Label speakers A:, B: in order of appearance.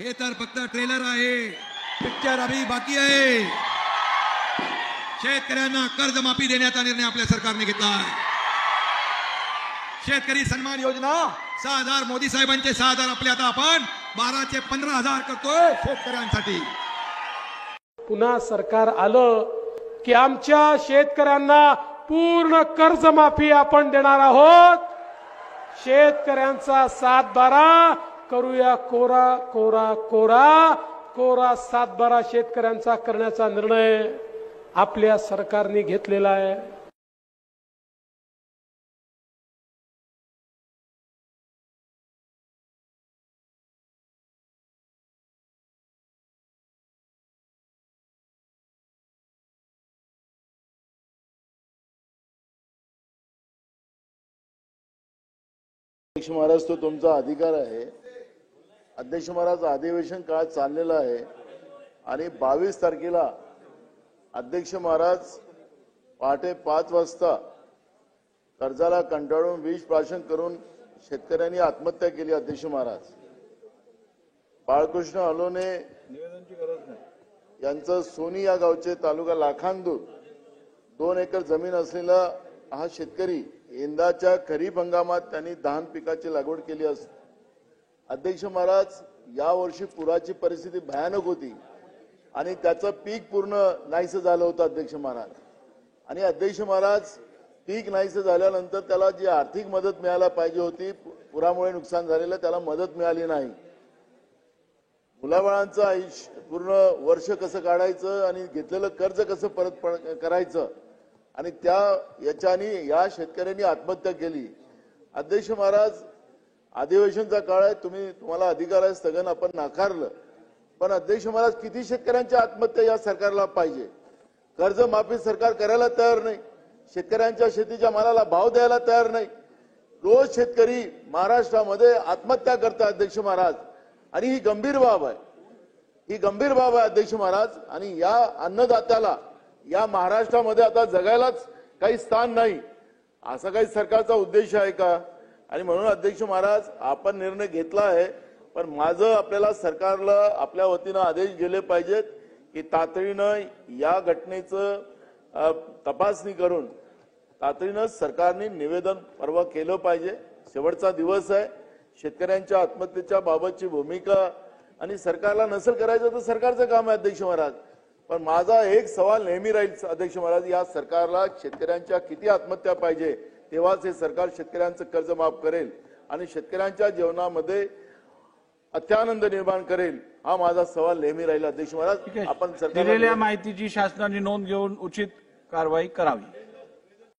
A: हे तर फक्त ट्रेलर आहे, पिक्चर अभी बाकी आहे। शेतकऱ्यांना कर्जमाफी देण्याचा निर्णय आपल्या सरकारने घेतला आहे। शेतकरी सन्मान योजना 6,000 मोदी साहेबांचे 6,000 आपले आता आपण 12 चे 15,000 करतोय शेतकऱ्यांसाठी।
B: पुन्हा सरकार आलं की आमच्या शेतकऱ्यांना पूर्ण कर्जमाफी आपण देणार आहोत। शेतकऱ्यांचा 7/12 करूया कोरा कोरा कोरा कोरा 7/12 शेतकऱ्यांचा करण्याचा निर्णय आपल्या सरकारने घेतलेला आहे।
C: अध्यक्ष महाराज, तो तुमचा अधिकार आहे। अध्यक्ष महाराज, अधिवेशन काळ चाललेला आहे आणि 22 तारखेला अध्यक्ष महाराज पहाटे 5 वाजता कर्जाला कंटाळून विष प्राशन करून शेतकऱ्यांनी आत्महत्या केली। अध्यक्ष महाराज, बाळकृष्ण अलोने निवेदनाची गरज नाही यांचं सोनी या गावचे तालुका लाखांदूर 2 एकर जमीन असलेला हा शेतकरी यंदाच्या खरीप हंगामात त्यांनी धान पिकाची लागवड केली असते। अध्यक्ष महाराज, या वर्षी पुराची परिस्थिती भयानक होती आणि त्याचं पीक पूर्ण नाहीसं झालं होतं। अध्यक्ष महाराज, आणि अध्यक्ष महाराज, पीक नाहीसं झाल्यानंतर त्याला जी आर्थिक मदत मिळायला पाहिजे होती, पुरामुळे नुकसान झालेलं, त्याला मदत मिळाली नाही। मुलाबाळांचं आयुष्य पूर्ण वर्ष कसं काढायचं आणि घेतलेलं कर्ज कसं परत करायचं, आणि त्या याच्याने या शेतकऱ्यांनी आत्महत्या केली। अध्यक्ष महाराज, अधिवेशनचा काळ आहे, तुम्हाला अधिकार आहे, स्थगन आपण नाकारलं, पण अध्यक्ष महाराज, किती शेतकऱ्यांच्या आत्महत्या या सरकारला पाहिजे? कर्जमाफी सरकार करायला तयार नाही, शेतकऱ्यांच्या शेतीच्या मालाला भाव द्यायला तयार नाही। रोज शेतकरी महाराष्ट्रामध्ये आत्महत्या करतात अध्यक्ष महाराज, आणि ही गंभीर बाब आहे, ही गंभीर बाब आहे अध्यक्ष महाराज। आणि या अन्नदात्याला या महाराष्ट्रामध्ये आता जगायलाच काही स्थान नाही, असा काही सरकारचा उद्देश आहे का? आणि म्हणून अध्यक्ष महाराज, आपण निर्णय घेतला आहे, पण माझं आपल्याला सरकारला आपल्या वतीनं आदेश गेले पाहिजेत की तातडीनं या घटनेचं तपासणी करून तातडीनं सरकारने निवेदन परवा केलं पाहिजे। शेवटचा दिवस आहे, शेतकऱ्यांच्या आत्महत्येच्या बाबतची भूमिका आणि सरकारला नसेल करायचं तर सरकारचं काम आहे अध्यक्ष महाराज। पण माझा एक सवाल नेहमी राहील अध्यक्ष महाराज, या सरकारला शेतकऱ्यांच्या किती आत्महत्या पाहिजे तेव्हाच हे सरकार शेतकऱ्यांचं कर्ज माफ करेल आणि शेतकऱ्यांच्या जीवनामध्ये अत्यानंद निर्माण करेल, हा माझा सवाल नेहमी राहील अध्यक्ष महाराज। आपण
D: दिलेल्या माहितीची शासनाने नोंद घेऊन उचित कारवाई करावी।